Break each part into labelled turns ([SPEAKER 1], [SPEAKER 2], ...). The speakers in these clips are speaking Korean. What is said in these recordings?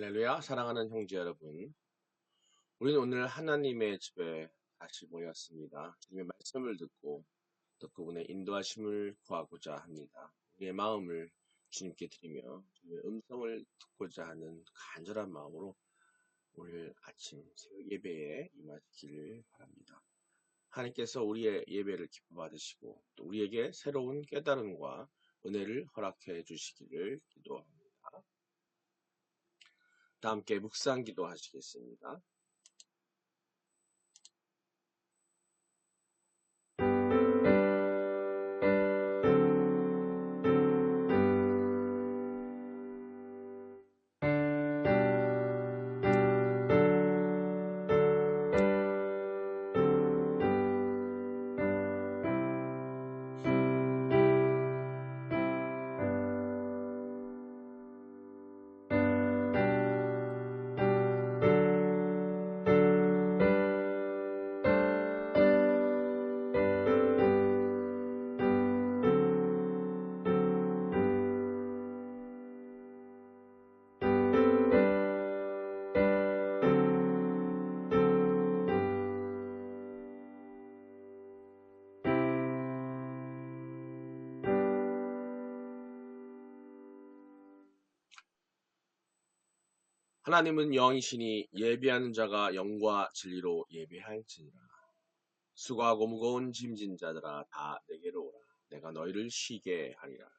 [SPEAKER 1] 할렐루야, 사랑하는 형제 여러분. 우리는 오늘 하나님의 집에 다시 모였습니다. 주님의 말씀을 듣고 또 그분의 인도하심을 구하고자 합니다. 우리의 마음을 주님께 드리며 주님의 음성을 듣고자 하는 간절한 마음으로 오늘 아침 새벽 예배에 임하시기를 바랍니다. 하나님께서 우리의 예배를 기뻐 받으시고 또 우리에게 새로운 깨달음과 은혜를 허락해 주시기를 기도합니다. 다 함께 묵상 기도하시겠습니다. 하나님은 영이시니 예비하는 자가 영과 진리로 예비할지니라. 수고하고 무거운 짐진 자들아 다 내게로 오라. 내가 너희를 쉬게 하리라.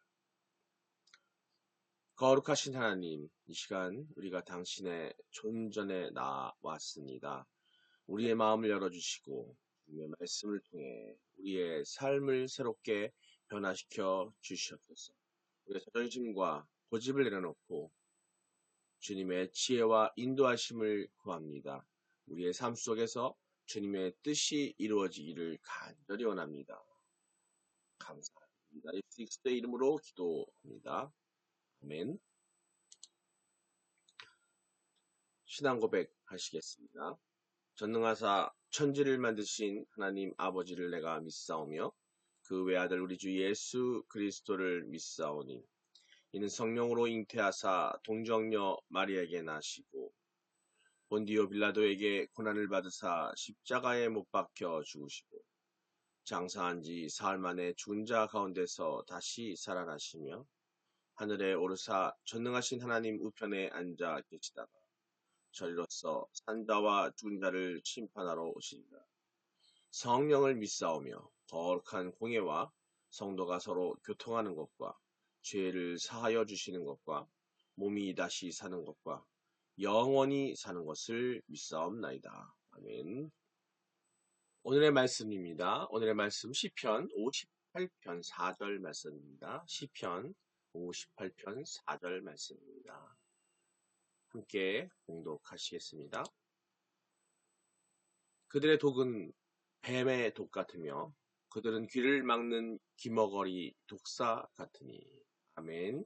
[SPEAKER 1] 거룩하신 하나님, 이 시간 우리가 당신의 존전에 나왔습니다. 우리의 마음을 열어주시고 주님의 말씀을 통해 우리의 삶을 새롭게 변화시켜 주시옵소서. 우리의 자존심과 고집을 내려놓고 주님의 지혜와 인도하심을 구합니다. 우리의 삶 속에서 주님의 뜻이 이루어지기를 간절히 원합니다. 감사합니다. 예수 그리스도의 이름으로 기도합니다. 아멘. 신앙 고백 하시겠습니다. 전능하사 천지를 만드신 하나님 아버지를 내가 믿사오며 그 외아들 우리 주 예수 그리스도를 믿사오니 이는 성령으로 잉태하사 동정녀 마리아에게 나시고 본디오 빌라도에게 고난을 받으사 십자가에 못 박혀 죽으시고 장사한 지 사흘 만에 죽은 자 가운데서 다시 살아나시며 하늘에 오르사 전능하신 하나님 우편에 앉아 계시다가 저리로서 산자와 죽은 자를 심판하러 오시리라. 성령을 믿사오며 거룩한 공예와 성도가 서로 교통하는 것과 죄를 사하여 주시는 것과 몸이 다시 사는 것과 영원히 사는 것을 믿사옵나이다. 아멘. 오늘의 말씀입니다. 오늘의 말씀 시편 58편 4절 말씀입니다. 시편 58편 4절 말씀입니다. 함께 봉독하시겠습니다. 그들의 독은 뱀의 독 같으며 그들은 귀를 막는 귀머거리 독사 같으니. 아멘.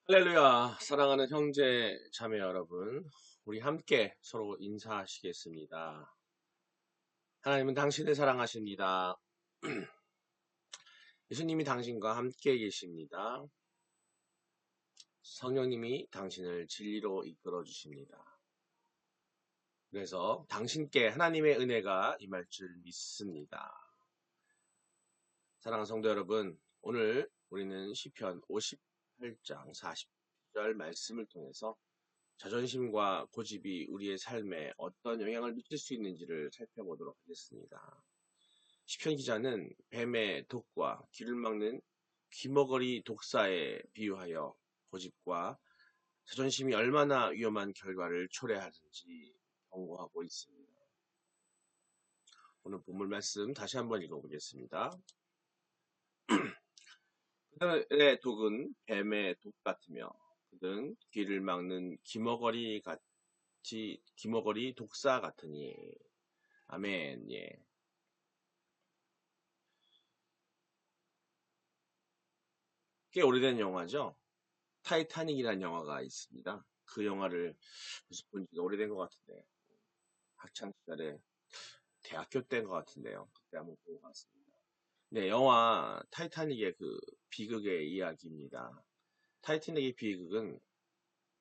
[SPEAKER 1] 할렐루야. 사랑하는 형제 자매 여러분, 우리 함께 서로 인사하시겠습니다. 하나님은 당신을 사랑하십니다. 예수님이 당신과 함께 계십니다. 성령님이 당신을 진리로 이끌어 주십니다. 그래서 당신께 하나님의 은혜가 임할 줄 믿습니다. 사랑하는 성도 여러분, 오늘 우리는 시편 58장 40절 말씀을 통해서 자존심과 고집이 우리의 삶에 어떤 영향을 미칠 수 있는지를 살펴보도록 하겠습니다. 시편 기자는 뱀의 독과 귀를 막는 귀머거리 독사에 비유하여 고집과 자존심이 얼마나 위험한 결과를 초래하는지 경고하고 있습니다. 오늘 본문 말씀 다시 한번 읽어보겠습니다. 그들의 독은 뱀의 독 같으며 그들은 귀를 막는 귀머거리 독사 같으니. 아멘. 예. 꽤 오래된 영화죠. 타이타닉이라는 영화가 있습니다. 그 영화를 무슨 본 지가 오래된 것 같은데, 학창 시절에 대학교 때인 것 같은데요. 그때 한번 보고 갔습니다. 네, 영화 타이타닉의 그 비극의 이야기입니다. 타이타닉의 비극은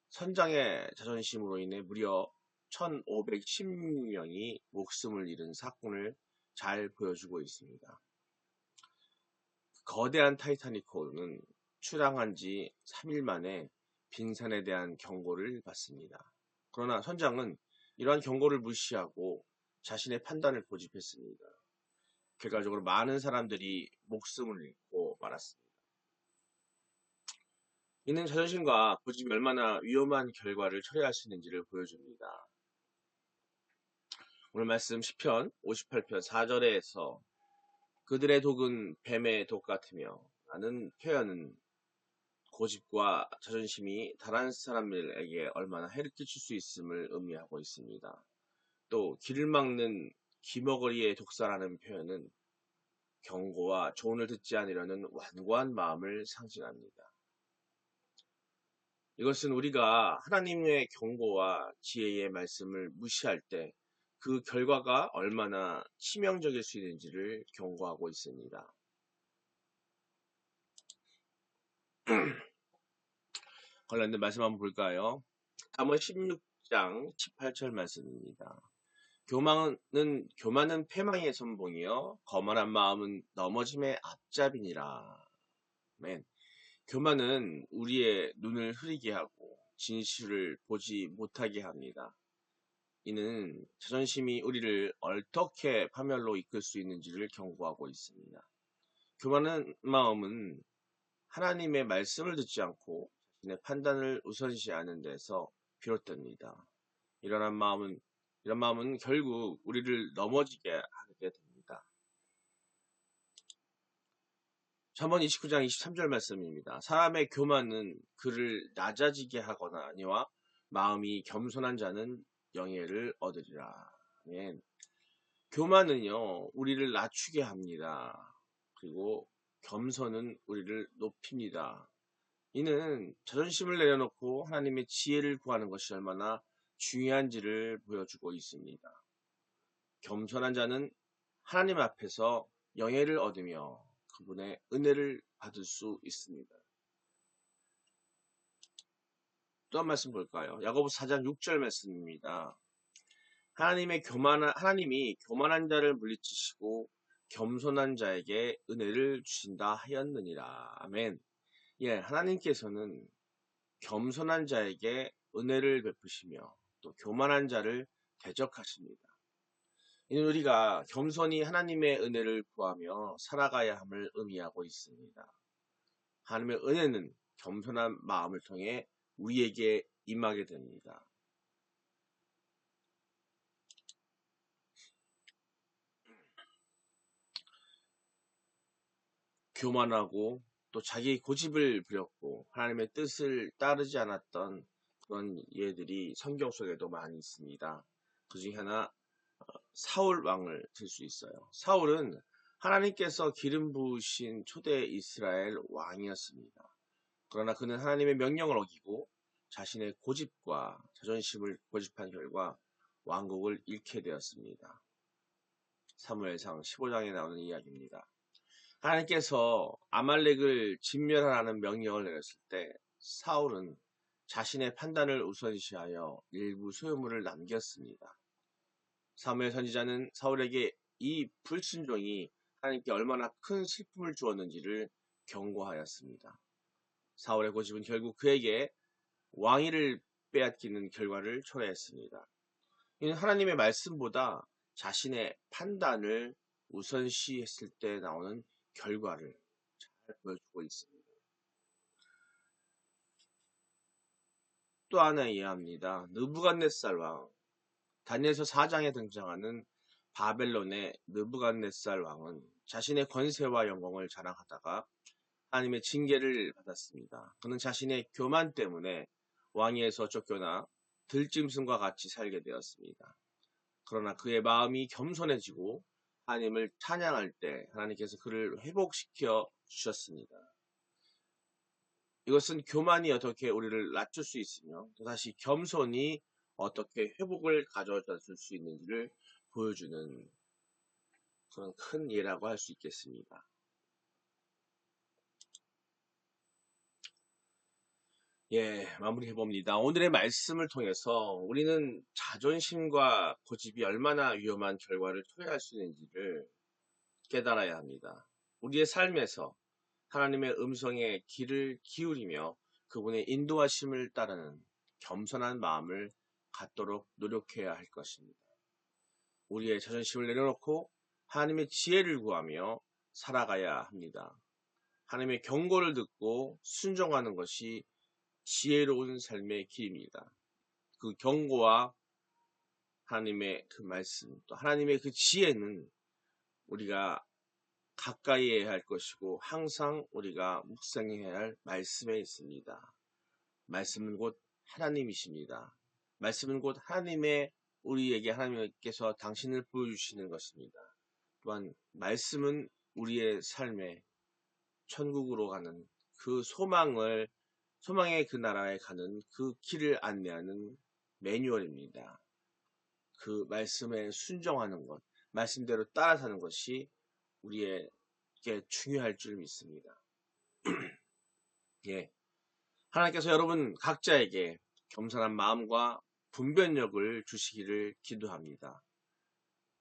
[SPEAKER 1] 선장의 자존심으로 인해 무려 1516명이 목숨을 잃은 사건을 잘 보여주고 있습니다. 거대한 타이타닉호는 출항한 지 3일 만에 빙산에 대한 경고를 받습니다. 그러나 선장은 이러한 경고를 무시하고 자신의 판단을 고집했습니다. 결과적으로 많은 사람들이 목숨을 잃고 말았습니다. 이는 자존심과 고집이 얼마나 위험한 결과를 초래할 수 있는지를 보여줍니다. 오늘 말씀 시편 58편 4절에서 그들의 독은 뱀의 독 같으며 라는 표현은 고집과 자존심이 다른 사람들에게 얼마나 해를 끼칠 수 있음을 의미하고 있습니다. 또 길을 막는 기머거리의 독사라는 표현은 경고와 조언을 듣지 않으려는 완고한 마음을 상징합니다. 이것은 우리가 하나님의 경고와 지혜의 말씀을 무시할 때 그 결과가 얼마나 치명적일 수 있는지를 경고하고 있습니다. 관련된 말씀 한번 볼까요? 잠언 16장 18절 말씀입니다. 교만은 패망의 선봉이요 거만한 마음은 넘어짐의 앞잡이니라. 아멘. 교만은 우리의 눈을 흐리게 하고 진실을 보지 못하게 합니다. 이는 자존심이 우리를 어떻게 파멸로 이끌 수 있는지를 경고하고 있습니다. 교만한 마음은 하나님의 말씀을 듣지 않고 자신의 판단을 우선시하는 데서 비롯됩니다. 이런 마음은 결국 우리를 넘어지게 하게 됩니다. 잠언 29장 23절 말씀입니다. 사람의 교만은 그를 낮아지게 하거나 아니와 마음이 겸손한 자는 영예를 얻으리라. 아멘. 교만은요, 우리를 낮추게 합니다. 그리고 겸손은 우리를 높입니다. 이는 자존심을 내려놓고 하나님의 지혜를 구하는 것이 얼마나 중요한지를 보여주고 있습니다. 겸손한 자는 하나님 앞에서 영예를 얻으며 그분의 은혜를 받을 수 있습니다. 또 한 말씀 볼까요? 야고보 4장 6절 말씀입니다. 하나님이 교만한 자를 물리치시고 겸손한 자에게 은혜를 주신다 하였느니라. 아멘. 예, 하나님께서는 겸손한 자에게 은혜를 베푸시며 또 교만한 자를 대적하십니다. 이는 우리가 겸손히 하나님의 은혜를 구하며 살아가야 함을 의미하고 있습니다. 하나님의 은혜는 겸손한 마음을 통해 우리에게 임하게 됩니다. 교만하고 또 자기 고집을 부렸고 하나님의 뜻을 따르지 않았던 그런 예들이 성경 속에도 많이 있습니다. 그 중에 하나 사울 왕을 들 수 있어요. 사울은 하나님께서 기름 부으신 초대 이스라엘 왕이었습니다. 그러나 그는 하나님의 명령을 어기고 자신의 고집과 자존심을 고집한 결과 왕국을 잃게 되었습니다. 사무엘상 15장에 나오는 이야기입니다. 하나님께서 아말렉을 진멸하라는 명령을 내렸을 때 사울은 자신의 판단을 우선시하여 일부 소유물을 남겼습니다. 사무엘 선지자는 사울에게 이 불순종이 하나님께 얼마나 큰 슬픔을 주었는지를 경고하였습니다. 사울의 고집은 결국 그에게 왕위를 빼앗기는 결과를 초래했습니다. 이는 하나님의 말씀보다 자신의 판단을 우선시했을 때 나오는 결과를 잘 보여주고 있습니다. 또 하나 이해합니다. 느부갓네살 왕, 다니엘서 4장에 등장하는 바벨론의 느부갓네살 왕은 자신의 권세와 영광을 자랑하다가 하나님의 징계를 받았습니다. 그는 자신의 교만 때문에 왕위에서 쫓겨나 들짐승과 같이 살게 되었습니다. 그러나 그의 마음이 겸손해지고 하나님을 찬양할 때 하나님께서 그를 회복시켜 주셨습니다. 이것은 교만이 어떻게 우리를 낮출 수 있으며 또다시 겸손이 어떻게 회복을 가져다 줄 수 있는지를 보여주는 그런 큰 예라고 할 수 있겠습니다. 마무리해봅니다. 오늘의 말씀을 통해서 우리는 자존심과 고집이 얼마나 위험한 결과를 초래할 수 있는지를 깨달아야 합니다. 우리의 삶에서 하나님의 음성에 귀를 기울이며 그분의 인도하심을 따르는 겸손한 마음을 갖도록 노력해야 할 것입니다. 우리의 자존심을 내려놓고 하나님의 지혜를 구하며 살아가야 합니다. 하나님의 경고를 듣고 순종하는 것이 지혜로운 삶의 길입니다. 그 경고와 하나님의 그 말씀, 또 하나님의 그 지혜는 우리가 가까이 해야 할 것이고 항상 우리가 묵상해야 할 말씀에 있습니다. 말씀은 곧 하나님이십니다. 말씀은 곧 우리에게 하나님께서 당신을 보여주시는 것입니다. 또한 말씀은 우리의 삶에 천국으로 가는 그 소망의 그 나라에 가는 그 길을 안내하는 매뉴얼입니다. 그 말씀에 순종하는 것, 말씀대로 따라 사는 것이 우리에게 중요할 줄 믿습니다. 하나님께서 여러분 각자에게 겸손한 마음과 분별력을 주시기를 기도합니다.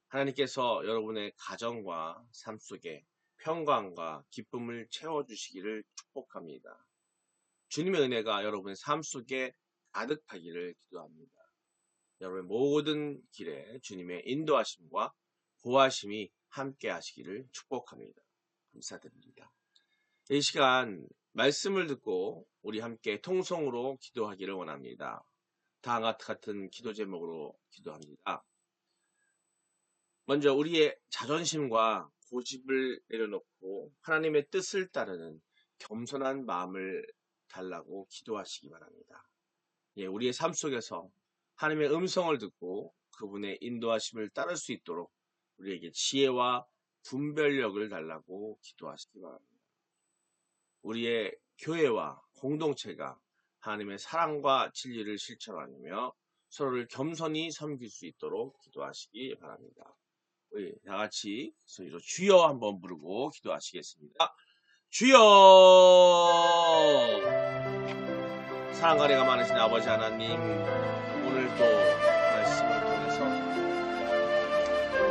[SPEAKER 1] 하나님께서 여러분의 가정과 삶 속에 평강과 기쁨을 채워주시기를 축복합니다. 주님의 은혜가 여러분의 삶 속에 가득하기를 기도합니다. 여러분의 모든 길에 주님의 인도하심과 보호하심이 함께 하시기를 축복합니다. 감사드립니다. 이 시간 말씀을 듣고 우리 함께 통성으로 기도하기를 원합니다. 다음과 같은 기도 제목으로 기도합니다. 먼저 우리의 자존심과 고집을 내려놓고 하나님의 뜻을 따르는 겸손한 마음을 달라고 기도하시기 바랍니다. 우리의 삶 속에서 하나님의 음성을 듣고 그분의 인도하심을 따를 수 있도록 우리에게 지혜와 분별력을 달라고 기도하시기 바랍니다. 우리의 교회와 공동체가 하나님의 사랑과 진리를 실천하며 서로를 겸손히 섬길 수 있도록 기도하시기 바랍니다. 우리 다같이 소리로 주여 한번 부르고 기도하시겠습니다. 주여! 사랑과 은혜가 많으신 아버지 하나님, 오늘도 말씀을 통해서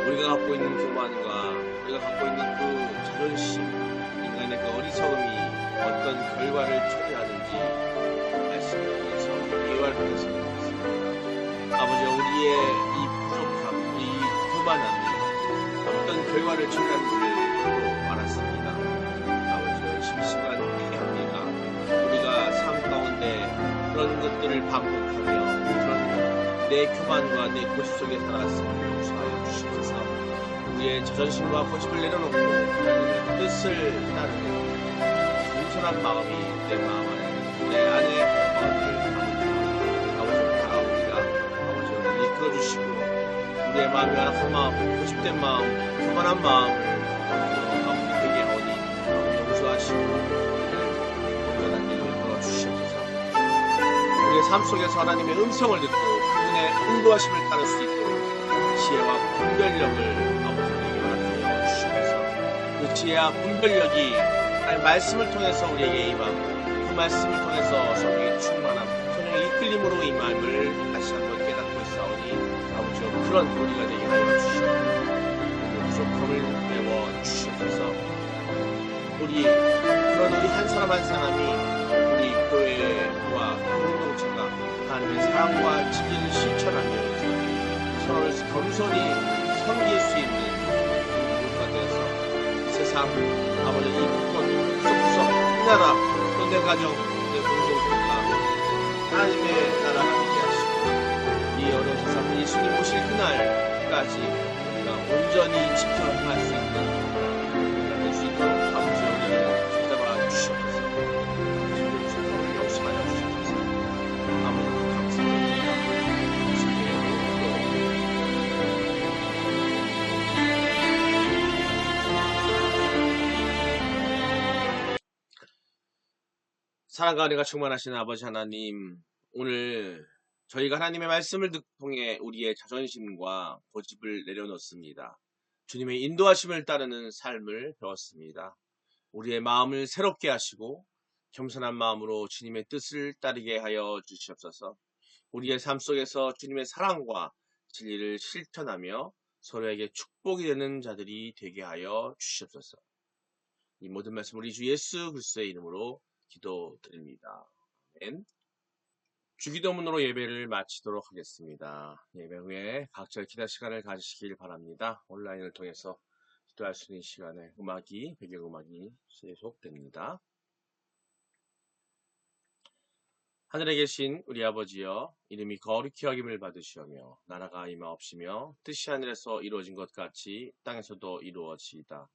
[SPEAKER 1] 우리가 갖고 있는 교만과 우리가 갖고 있는 그 자존심, 인간의 그 어리석음이 어떤 결과를 초래하는지 말씀을 통해서 예화를 통해서 보겠습니다. 아버지, 우리의 이 부족함, 이 교만함이 어떤 결과를 초래하는지를 알았습니다. 아버지, 심심한 합니다. 우리가 삶 가운데 그런 것들을 반복하며 그런 내 교만과 내 고집 속에 살아갔음을 용서하여 주시옵소서. 우리의 자존심과 고집을 내려놓고 하나님의 뜻을 따르는 겸손한 마음이 내 마음 안에, 내 안에 아버지를 다가옵니다. 아버지, 우리를 이끌어주시고 우리의 마음이 한 마음, 고집된 마음, 교만한 마음을 아버지 되게 하오니 용서하시고 온전한 길로 이끌어 주시옵소서. 우리의 삶 속에서 하나님의 음성을 듣고 그분의 인도하심을 따를 수 있도록 지혜와 분별력을 아버지에게 허락하여 주시옵소서. 그 지혜와 분별력이 하나님의 말씀을 통해서 우리에게 임하고 그 말씀을 통해서 성령의 충만함, 성령의 이끌림으로 임함을 다시 한번 깨닫고 있사오니 아버지, 그런 우리가 되게 하여 주시옵소서. 부족함을 메워 주시옵소서. 우리 한 사람 한 사람이 우리 교회와 공동체가 하나님의 사랑과 진리를 실천하며 서로를 겸손히 섬길 수 있는 교회가 되어서 세상 아버지 이 구석구석 이 나라 또 내 가정 내 공동체가 하나님의 나라가 되게 하시고 이 어려운 세상 예수님 오실 그날까지 우리가 온전히 지켜갈 수 있는 우리가 될 수 있도록 아버지 우리를 붙잡아 주시옵소서. 주님의 역사하여 주시옵소서. 아버지 감사드립니다. 사랑과 은혜가 충만하신 아버지 하나님, 오늘 저희가 하나님의 말씀을 통해 우리의 자존심과 고집을 내려놓습니다. 주님의 인도하심을 따르는 삶을 배웠습니다. 우리의 마음을 새롭게 하시고 겸손한 마음으로 주님의 뜻을 따르게 하여 주시옵소서. 우리의 삶 속에서 주님의 사랑과 진리를 실천하며 서로에게 축복이 되는 자들이 되게 하여 주시옵소서. 이 모든 말씀 우리 주 예수 그리스도의 이름으로 기도드립니다. 아멘. 주기도문으로 예배를 마치도록 하겠습니다. 예배 후에 각자 기도 시간을 가지시길 바랍니다. 온라인을 통해서 기도할 수 있는 시간에 배경음악이 계속됩니다. 하늘에 계신 우리 아버지여, 이름이 거룩히 여김을 받으시오며 나라가 임하옵시며 뜻이 하늘에서 이루어진 것 같이 땅에서도 이루어지이다.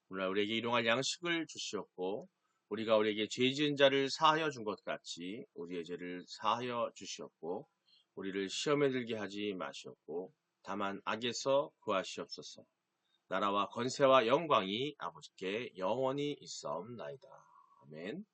[SPEAKER 1] 오늘 우리에게 일용할 양식을 주시옵고 우리가 우리에게 죄 지은 자를 사하여 준 것 같이 우리의 죄를 사하여 주시옵고 우리를 시험에 들게 하지 마시옵고 다만 악에서 구하시옵소서. 나라와 권세와 영광이 아버지께 영원히 있사옵나이다. 아멘.